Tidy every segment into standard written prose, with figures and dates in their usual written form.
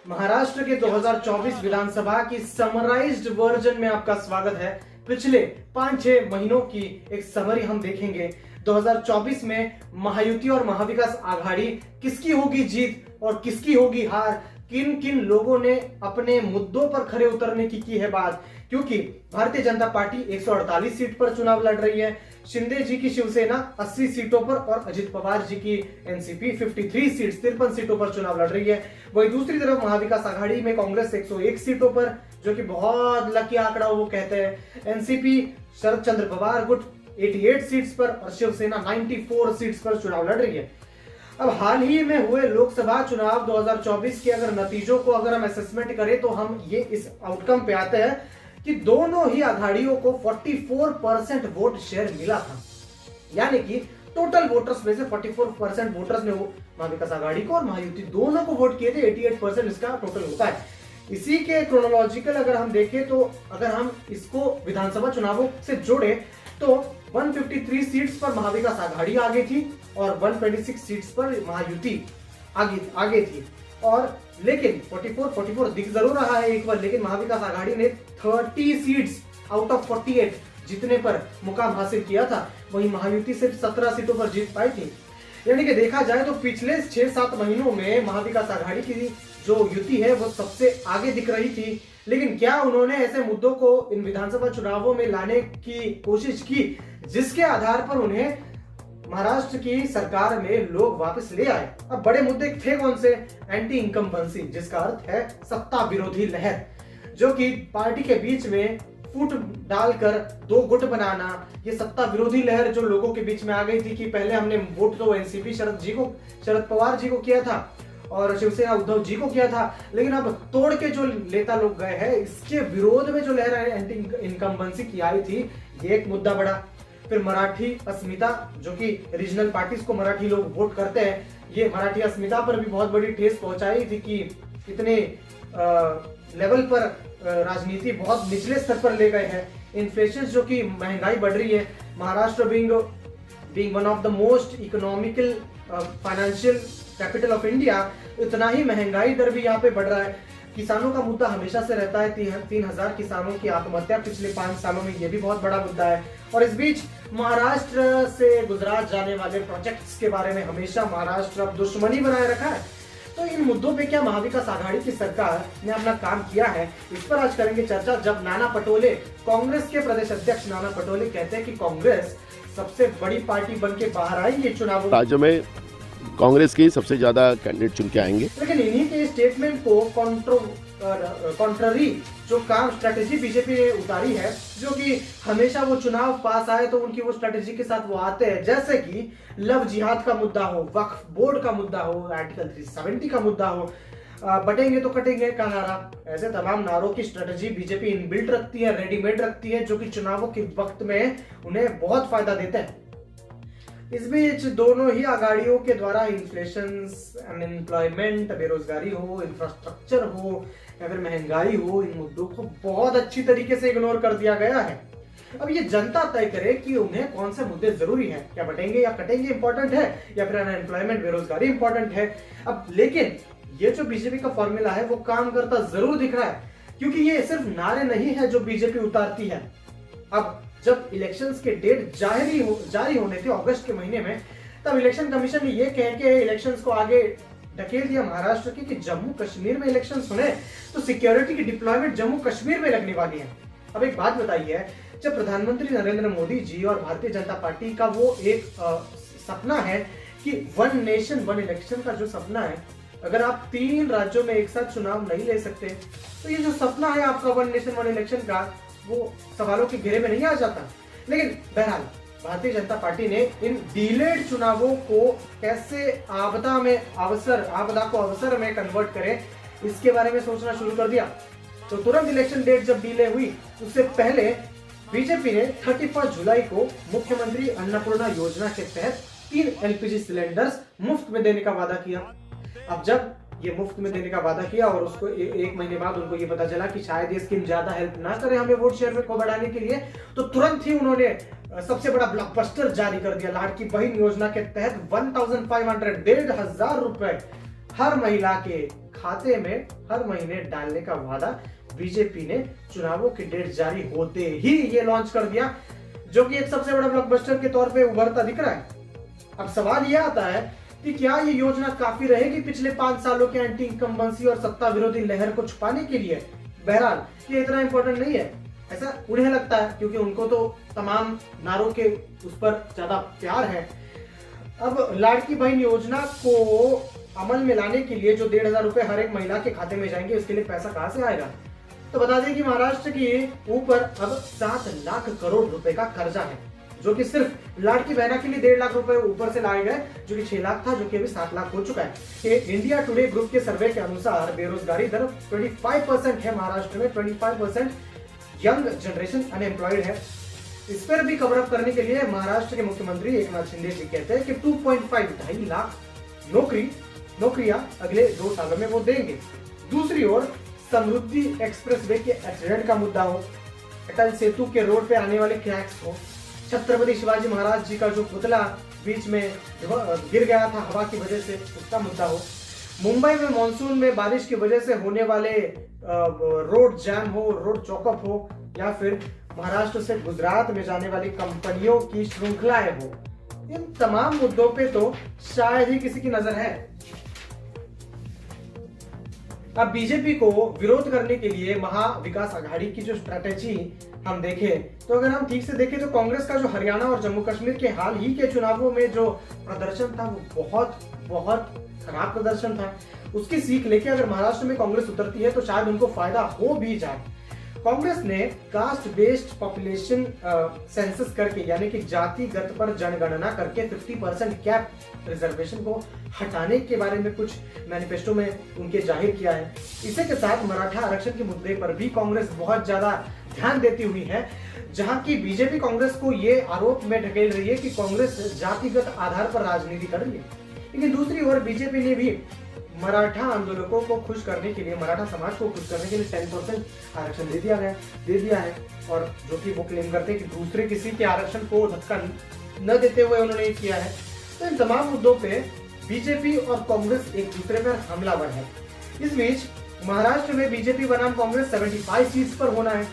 महाराष्ट्र के 2024 विधानसभा की summarised version में आपका स्वागत है। पिछले 5-6 महीनों की एक समरी हम देखेंगे। 2024 में महायुति और महाविकास आघाड़ी किसकी होगी जीत और किसकी होगी हार, किन किन लोगों ने अपने मुद्दों पर खरे उतरने की है बात। क्योंकि भारतीय जनता पार्टी 148 सीट पर चुनाव लड़ रही है, शिंदे जी की शिवसेना 80 सीटों पर और अजित पवार जी की एनसीपी 53 सीटों पर चुनाव लड़ रही है। वहीं दूसरी तरफ महाविकास आघाड़ी में कांग्रेस 101 सीटों पर, जो कि बहुत लकी आंकड़ा वो कहते हैं। एनसीपी शरद चंद्र पवार गुट 88 सीट्स पर और शिवसेना 94 सीट्स पर चुनाव लड़ रही है। अब हाल ही में हुए लोकसभा चुनाव 2024 के अगर नतीजों को अगर हम असेसमेंट करें तो हम ये इस आउटकम पे आते हैं कि दोनों ही आघाड़ियों को 44% वोट शेयर मिला था। यानी कि टोटल वोटर्स में से 44% वोटर्स ने महाविकास आघाड़ी को और महायुति दोनों को वोट किए थे। 88% इसका टोटल होता है। इसी के क्रोनोलॉजिकल अगर हम देखें तो अगर हम इसको विधानसभा चुनावों से जोड़े तो 153 सीट्स पर महाविकास आघाड़ी आगे थी और 126 सीट्स पर महायुति आगे थी। और लेकिन 44 दिख जरूर रहा है एक बार, लेकिन महाविकास आघाड़ी ने 30 सीट्स आउट ऑफ 48 जीतने पर मुकाम हासिल किया था। वहीं महायुति सिर्फ 17 सीटों पर जीत पाई थी। यानी कि देखा जाए तो पिछले 6-7 महीनों में महाविकास आघाड़ी की जो युति है वो सबसे आगे दिख रही थी। लेकिन क्या उन्होंने ऐसे मुद्दों को इन विधानसभा चुनावों में लाने की कोशिश की जिसके आधार पर उन्हें महाराष्ट्र की सरकार में लोग वापस ले आए? अब बड़े मुद्दे थे कौन से? एंटी इनकम्बेंसी, जिसका अर्थ है सत्ता विरोधी लहर, जो कि पार्टी के बीच में फूट डालकर दो गुट बनाना। ये सत्ता विरोधी लहर जो लोगों के बीच में आ गई थी कि पहले हमने वोट तो एनसीपी शरद पवार जी को किया था और शिवसेना उद्धव जी को किया था, लेकिन अब तोड़ के जो नेता लोग गए हैं, इसके विरोध में जो लहर एंटी इनकम्बेंसी की आई थी, ये एक मुद्दा बड़ा। फिर मराठी अस्मिता, जो कि रीजनल पार्टीज को मराठी लोग वोट करते हैं, ये मराठी अस्मिता पर भी बहुत बड़ी ठेस पहुंचाई थी कि इतने लेवल पर राजनीति बहुत निचले स्तर पर ले गए हैं। इन्फ्लेशन, जो कि महंगाई बढ़ रही है, Maharashtra being one of the most economical financial capital of India, इतना ही महंगाई दर भी यहाँ पे बढ़ रहा है। किसानों का मुद्दा हमेशा से रहता है। 3000 किसानों की आत्महत्या पिछले 5 सालों में, ये भी बहुत बड़ा मुद्दा है। और इस बीच महाराष्ट्र से गुजरात जाने वाले प्रोजेक्ट्स के बारे में हमेशा महाराष्ट्र अब दुश्मनी बनाए रखा है। तो इन मुद्दों पे क्या महाविकास आघाड़ी की सरकार ने अपना काम किया है, इस पर आज करेंगे चर्चा। जब नाना पटोले, कांग्रेस के प्रदेश अध्यक्ष नाना पटोले कहते हैं कि कांग्रेस सबसे बड़ी पार्टी बन के बाहर आई ये चुनावों राज्य में, कांग्रेस के सबसे ज्यादा कैंडिडेट चुन के आएंगे। लेकिन इन्हीं के स्टेटमेंट को कॉन्ट्ररी जो काम स्ट्रेटेजी बीजेपी ने उतारी है, जो कि हमेशा वो चुनाव पास आए तो उनकी वो स्ट्रेटेजी के साथ वो आते हैं, जैसे कि लव जिहाद का मुद्दा हो, वक्फ बोर्ड का मुद्दा हो, आर्टिकल 370 का मुद्दा हो, बटेंगे तो कटेंगे का नारा। ऐसे तमाम नारों की स्ट्रेटेजी बीजेपी इनबिल्ट रखती है, रेडीमेड रखती है, जो कि चुनावों के वक्त में उन्हें बहुत फायदा देता है। इस बीच दोनों ही आघाड़ियों के द्वारा इन्फ्लेशन, अनएम्प्लॉयमेंट, बेरोजगारी हो, इंफ्रास्ट्रक्चर हो या फिर महंगाई हो, इन मुद्दों को बहुत अच्छी तरीके से इग्नोर कर दिया गया है। अब ये जनता तय करे कि उन्हें कौन से मुद्दे जरूरी हैं, क्या बटेंगे या कटेंगे इंपॉर्टेंट है या फिर अनएम्प्लॉयमेंट, बेरोजगारी इंपॉर्टेंट है। अब लेकिन ये जो बीजेपी का फॉर्मूला है वो काम करता जरूर दिख रहा है, क्योंकि ये सिर्फ नारे नहीं है जो बीजेपी उतारती है। अब जब इलेक्शंस के डेट जारी होने थे अगस्त के महीने में, तब इलेक्शन कमीशन ने यह कह के इलेक्शंस को आगे ढकेल दिया महाराष्ट्र की कि जम्मू कश्मीर में इलेक्शंस होने तो सिक्योरिटी की डिप्लॉयमेंट जम्मू कश्मीर में लगने वाली है। अब एक बात बताइए, जब प्रधानमंत्री नरेंद्र मोदी जी और भारतीय जनता पार्टी का वो एक सपना है कि वन नेशन वन इलेक्शन का जो सपना है, अगर आप 3 राज्यों में एक साथ चुनाव नहीं ले सकते तो ये जो सपना है आपका वन नेशन वन इलेक्शन का, वो सवालों के घेरे में नहीं आ जाता। लेकिन बहरहाल भारतीय जनता पार्टी ने इन डिलेड चुनावों को कैसे आपदा को अवसर में कन्वर्ट करें, इसके बारे में सोचना शुरू कर दिया। तो तुरंत इलेक्शन डेट जब डिले हुई, उससे पहले बीजेपी ने 31 जुलाई को मुख्यमंत्री अन्नपूर्णा योजना के तहत 3 एलपीजी सिलेंडर्स मुफ्त में देने का वादा किया। अब जब ये मुफ्त में देने का वादा किया और उसको एक महीने बाद उनको ये पता चला कि शायद ये स्कीम ज्यादा हेल्प ना करे हमें वोट शेयर को बढ़ाने के लिए, तो तुरंत ही उन्होंने सबसे बड़ा ब्लॉकबस्टर जारी कर दिया। लाडकी बहन योजना के तहत 1500 1,500 रुपए हर महिला के खाते में हर महीने डालने का वादा बीजेपी ने चुनावों की डेट जारी होते ही ये लॉन्च कर दिया, जो कि एक सबसे बड़ा ब्लॉकबस्टर के तौर पे उभरता दिख रहा है। अब सवाल यह आता है कि क्या ये योजना काफी रहेगी पिछले 5 सालों के एंटी इनकम्बेंसी और सत्ता विरोधी लहर को छुपाने के लिए? बहरहाल ये इतना इंपॉर्टेंट नहीं है, ऐसा उन्हें लगता है, क्योंकि उनको तो तमाम नारों के उस पर ज्यादा प्यार है। अब लाड़की बहन योजना को अमल में लाने के लिए जो 1,500 रुपए हर एक महिला के खाते में जाएंगे, उसके लिए पैसा कहां से आएगा? तो बता दें कि महाराष्ट्र के ऊपर अब 7 लाख करोड़ रुपए का कर्जा है, जो कि सिर्फ लाड़की बहना के लिए 1.5 लाख रुपए ऊपर से लाए गए, जो कि 6 लाख था, जो कि अभी 7 लाख हो चुका है। ये इंडिया टुडे ग्रुप के सर्वे के अनुसार बेरोजगारी दर 25% है महाराष्ट्र में। 25% यंग जनरेशन अनएम्प्लॉयड है। इस पर भी कवर अप करने के लिए महाराष्ट्र के मुख्यमंत्री एकनाथ शिंदे जी कहते हैं कि 2.5 लाख नौकरियां अगले 2 सालों में वो देंगे। दूसरी ओर समृद्धि एक्सप्रेसवे के एक्सीडेंट का मुद्दा हो, अटल सेतु के रोड पे आने वाले क्रैक्स हो, छत्रपति शिवाजी महाराज जी का जो पुतला बीच में गिर गया था हवा की वजह से, उसका मुद्दा हो, मुंबई में मॉनसून में बारिश की वजह से होने वाले रोड जैम हो, रोड चौकअप हो, या फिर महाराष्ट्र से गुजरात में जाने वाली कंपनियों की श्रृंखलाएं हो, इन तमाम मुद्दों पे तो शायद ही किसी की नजर है। अब बीजेपी को विरोध करने के लिए महाविकास आघाड़ी की जो स्ट्रेटेजी हम देखें, तो अगर हम ठीक से देखें तो कांग्रेस का जो हरियाणा और जम्मू कश्मीर के हाल ही के चुनावों में जो प्रदर्शन था वो बहुत खराब प्रदर्शन था। उसकी सीख लेके अगर महाराष्ट्र में कांग्रेस उतरती है तो शायद उनको फायदा हो भी जाए। कांग्रेस ने कास्ट बेस्ड पॉपुलेशन सेंसस करके, यानी कि जातिगत पर जनगणना करके 50% कैप रिजर्वेशन को हटाने के बारे में कुछ मैनिफेस्टो में उनके जाहिर किया है। इसी के साथ मराठा आरक्षण के मुद्दे पर भी कांग्रेस बहुत ज्यादा ध्यान देती हुई है, जहां की बीजेपी कांग्रेस को ये आरोप में ढकेल रही है कि कांग्रेस जातिगत आधार पर राजनीति कर रही है। लेकिन दूसरी ओर बीजेपी ने भी मराठा आंदोलकों को खुश करने के लिए, मराठा समाज को खुश करने के लिए 10% आरक्षण दे दिया है, और जो कि वो क्लेम करते हैं कि दूसरे किसी के आरक्षण को धक्का न देते हुए उन्होंने किया है। तो इन तमाम मुद्दों पे बीजेपी और कांग्रेस एक दूसरे पर हमलावर है। इस बीच महाराष्ट्र में बीजेपी बनाम कांग्रेस 75 सीट्स पर होना है।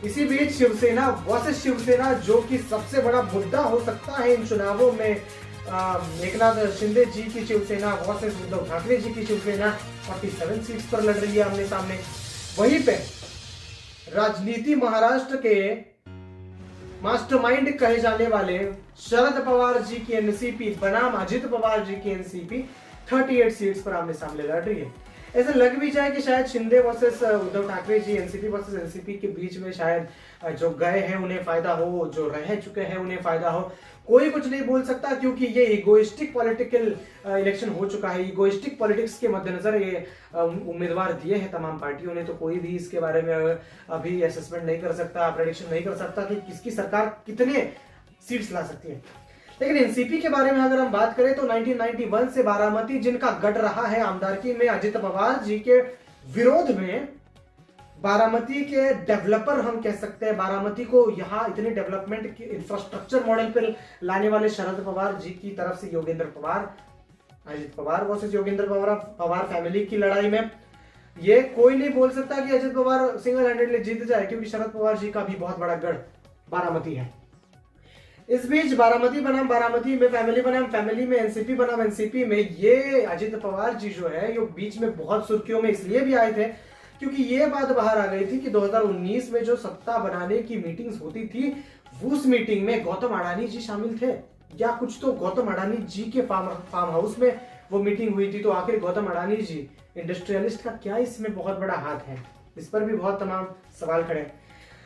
इसी बीच शिवसेना वर्सेस शिवसेना, जो कि सबसे बड़ा मुद्दा हो सकता है इन चुनावों में, एकनाथ शिंदे जी की शिवसेना वर्सेस उद्धव ठाकरे जी की शिवसेना 47 सीट्स पर लड़ रही है आमने सामने। वहीं पे राजनीति महाराष्ट्र के मास्टरमाइंड कहे जाने वाले शरद पवार जी की एनसीपी बनाम अजित पवार जी की एनसीपी 38 सीट्स पर आमने सामने लड़ रही है। ऐसा लग भी जाए कि शायद Shinde versus Uddhav Thackeray ji, NCP versus NCP के बीच में शायद जो गए हैं उन्हें फायदा हो, जो रह चुके हैं उन्हें फायदा हो। कोई कुछ नहीं बोल सकता, क्योंकि ये इगोइस्टिक पॉलिटिकल इलेक्शन हो चुका है। इगोइस्टिक पॉलिटिक्स के मद्देनजर ये उम्मीदवार दिए हैं तमाम पार्टियों ने, तो कोई भी इसके बारे में अभी असेसमेंट नहीं कर सकता, प्रेडिक्शन नहीं कर सकता कि किसकी सरकार कितने सीट्स ला सकती है। लेकिन एनसीपी के बारे में अगर हम बात करें तो 1991 से बारामती जिनका गढ़ रहा है आमदारकी में अजित पवार जी के विरोध में, बारामती के डेवलपर हम कह सकते हैं, बारामती को यहाँ इतने डेवलपमेंट के इंफ्रास्ट्रक्चर मॉडल पर लाने वाले शरद पवार जी की तरफ से योगेंद्र पवार, अजित पवार वर्सेस योगेंद्र पवार फैमिली की लड़ाई में ये कोई नहीं बोल सकता कि अजित पवार सिंगल हैंडेडली जीत जाए, क्योंकि शरद पवार जी का भी बहुत बड़ा गढ़ बारामती है। इस बीच बारामती बनाम बारामती में, फैमिली बनाम फैमिली में, एनसीपी बनाम एनसीपी में, ये अजित पवार जी जो है ये बीच में बहुत सुर्खियों में इसलिए भी आए थे क्योंकि ये बात बाहर आ गई थी कि 2019 में जो सत्ता बनाने की मीटिंग्स होती थी, उस मीटिंग में गौतम अडानी जी शामिल थे, या कुछ तो गौतम अडानी जी के फार्म हाउस में वो मीटिंग हुई थी। तो आखिर गौतम अडानी जी इंडस्ट्रियलिस्ट का क्या इसमें बहुत बड़ा हाथ है? इस पर भी बहुत तमाम सवाल खड़े हैं।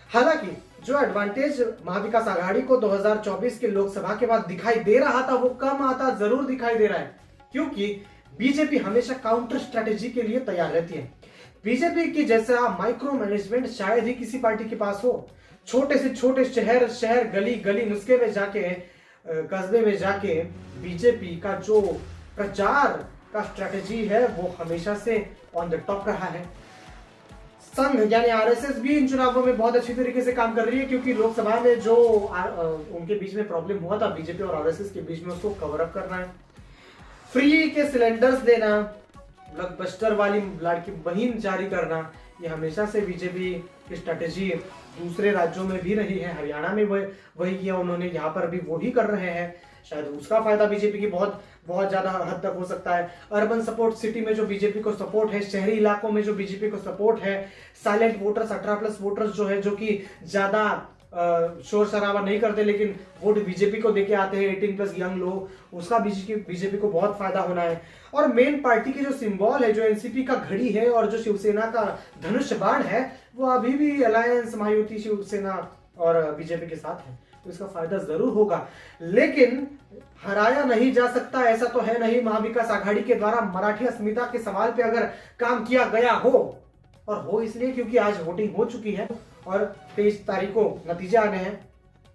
हालांकि जो एडवांटेज महाविकास आघाड़ी को 2024 के लोकसभा के बाद दिखाई दे रहा था वो कम आता जरूर दिखाई दे रहा है, क्योंकि बीजेपी हमेशा काउंटर स्ट्रेटेजी के लिए तैयार रहती है। बीजेपी की जैसा माइक्रो मैनेजमेंट शायद ही किसी पार्टी के पास हो। छोटे से छोटे शहर गली गली नुस्खे में जाके, कस्बे में जाके बीजेपी का जो प्रचार का स्ट्रेटेजी है वो हमेशा से ऑन द टॉप रहा है। संघ यानी आरएसएस भी इन चुनावों में बहुत अच्छी तरीके से काम कर रही है, क्योंकि लोकसभा में जो उनके बीच में प्रॉब्लम हुआ था बीजेपी और आरएसएस के बीच में, उसको कवर अप करना है। फ्री के सिलेंडर्स देना, ब्लॉकबस्टर वाली लाड़की बहन जारी करना, ये हमेशा से बीजेपी की स्ट्रेटेजी दूसरे राज्यों में भी रही है। हरियाणा में वही किया उन्होंने, यहाँ पर भी वही कर रहे हैं। शायद उसका फायदा बीजेपी की बहुत बहुत ज्यादा हद तक हो सकता है। अर्बन सपोर्ट सिटी में जो बीजेपी को सपोर्ट है, शहरी इलाकों में जो बीजेपी को सपोर्ट है, साइलेंट वोटर्स 18+ वोटर्स जो है, जो कि ज्यादा शोर शराबा नहीं करते लेकिन वोट बीजेपी को देके आते हैं, 18+ यंग लोग, उसका बीजेपी को बहुत फायदा होना है। और मेन पार्टी की जो सिंबल है, जो एनसीपी का घड़ी है और जो शिवसेना का धनुष बाण है, वो अभी भी अलायंस महायुति शिवसेना और बीजेपी के साथ है, तो इसका फायदा जरूर होगा। लेकिन हराया नहीं जा सकता ऐसा तो है नहीं। महाविकास आघाड़ी के द्वारा मराठी अस्मिता के सवाल पे अगर काम किया गया हो, और हो इसलिए क्योंकि आज वोटिंग हो चुकी है और 23 तारीख को नतीजे आ गए हैं,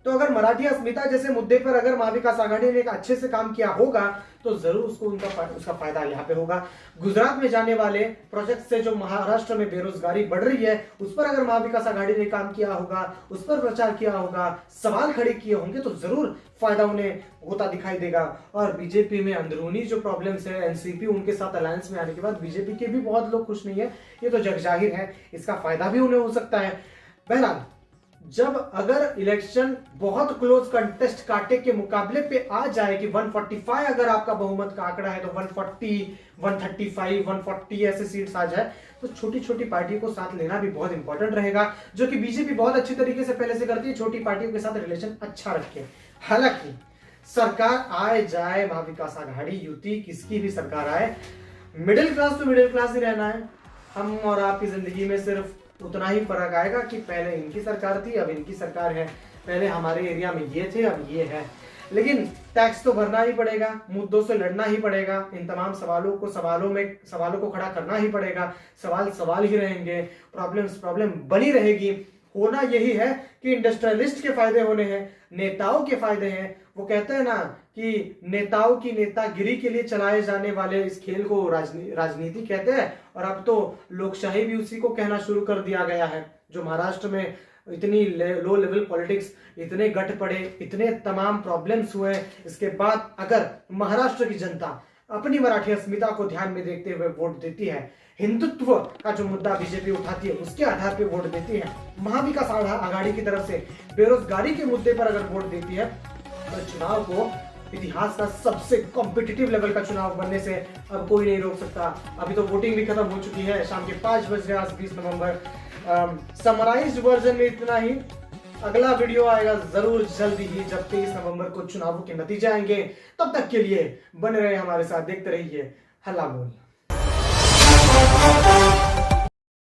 तो अगर मराठी अस्मिता जैसे मुद्दे पर अगर महाविकास आघाड़ी ने एक अच्छे से काम किया होगा तो जरूर उसका फायदा यहाँ पे होगा। गुजरात में जाने वाले प्रोजेक्ट से जो महाराष्ट्र में बेरोजगारी बढ़ रही है, उस पर अगर महाविकास आघाड़ी ने काम किया होगा, उस पर प्रचार किया होगा, सवाल खड़े किए होंगे, तो जरूर फायदा उन्हें होता दिखाई देगा। और बीजेपी में अंदरूनी जो प्रॉब्लम्स है, एनसीपी उनके साथ अलायंस में आने के बाद बीजेपी के भी बहुत लोग खुश नहीं है, ये तो जग जाहिर है, इसका फायदा भी उन्हें हो सकता है। बहरहाल, जब अगर इलेक्शन बहुत क्लोज कंटेस्ट कांटे के मुकाबले पे आ जाए कि 145 अगर आपका बहुमत का आंकड़ा है, तो 140, 135, 140 ऐसे सीट्स आ जाए, तो छोटी छोटी पार्टियों को साथ लेना भी बहुत इंपॉर्टेंट रहेगा, जो कि बीजेपी बहुत अच्छी तरीके से पहले से करती है, छोटी पार्टियों के साथ रिलेशन अच्छा रखे। हालांकि सरकार आए जाए, महाविकास आघाड़ी युति किसकी भी सरकार आए, मिडिल क्लास तो मिडिल क्लास ही रहना है। हम और आपकी जिंदगी में सिर्फ उतना ही फर्क आएगा कि पहले इनकी सरकार थी, अब इनकी सरकार है, पहले हमारे एरिया में ये थे, अब ये है। लेकिन टैक्स तो भरना ही पड़ेगा, मुद्दों से लड़ना ही पड़ेगा, इन तमाम सवालों को खड़ा करना ही पड़ेगा। सवाल ही रहेंगे, प्रॉब्लम बनी रहेगी। होना यही है कि इंडस्ट्रियलिस्ट के फायदे होने हैं, नेताओं के फायदे हैं। वो कहते हैं ना कि नेताओं की नेतागिरी के लिए चलाए जाने वाले इस खेल को राजनीति कहते हैं, और अब तो लोकशाही भी उसी को कहना शुरू कर दिया गया है। जो महाराष्ट्र में इतनी लो लेवल पॉलिटिक्स, इतने गठ पड़े, इतने तमाम प्रॉब्लम्स हुए, इसके बाद अगर महाराष्ट्र की जनता अपनी मराठी अस्मिता को ध्यान में देखते हुए वोट देती है, हिंदुत्व का जो मुद्दा बीजेपी उठाती है उसके आधार पर वोट देती है, महाविकास आघाड़ी की तरफ से बेरोजगारी के मुद्दे पर अगर वोट देती है, तो चुनाव को इतिहास का सबसे कॉम्पिटिटिव लेवल का चुनाव बनने से अब कोई नहीं रोक सकता। अभी तो वोटिंग भी खत्म हो चुकी है, शाम के 5 बज रहे आज 20 नवंबर। समराइज्ड वर्जन में इतना ही। अगला वीडियो आएगा जरूर जल्दी ही, जब 23 नवंबर को चुनावों के नतीजे आएंगे। तब तक के लिए बने रहे हमारे साथ, देखते रहिए हल्ला बोल।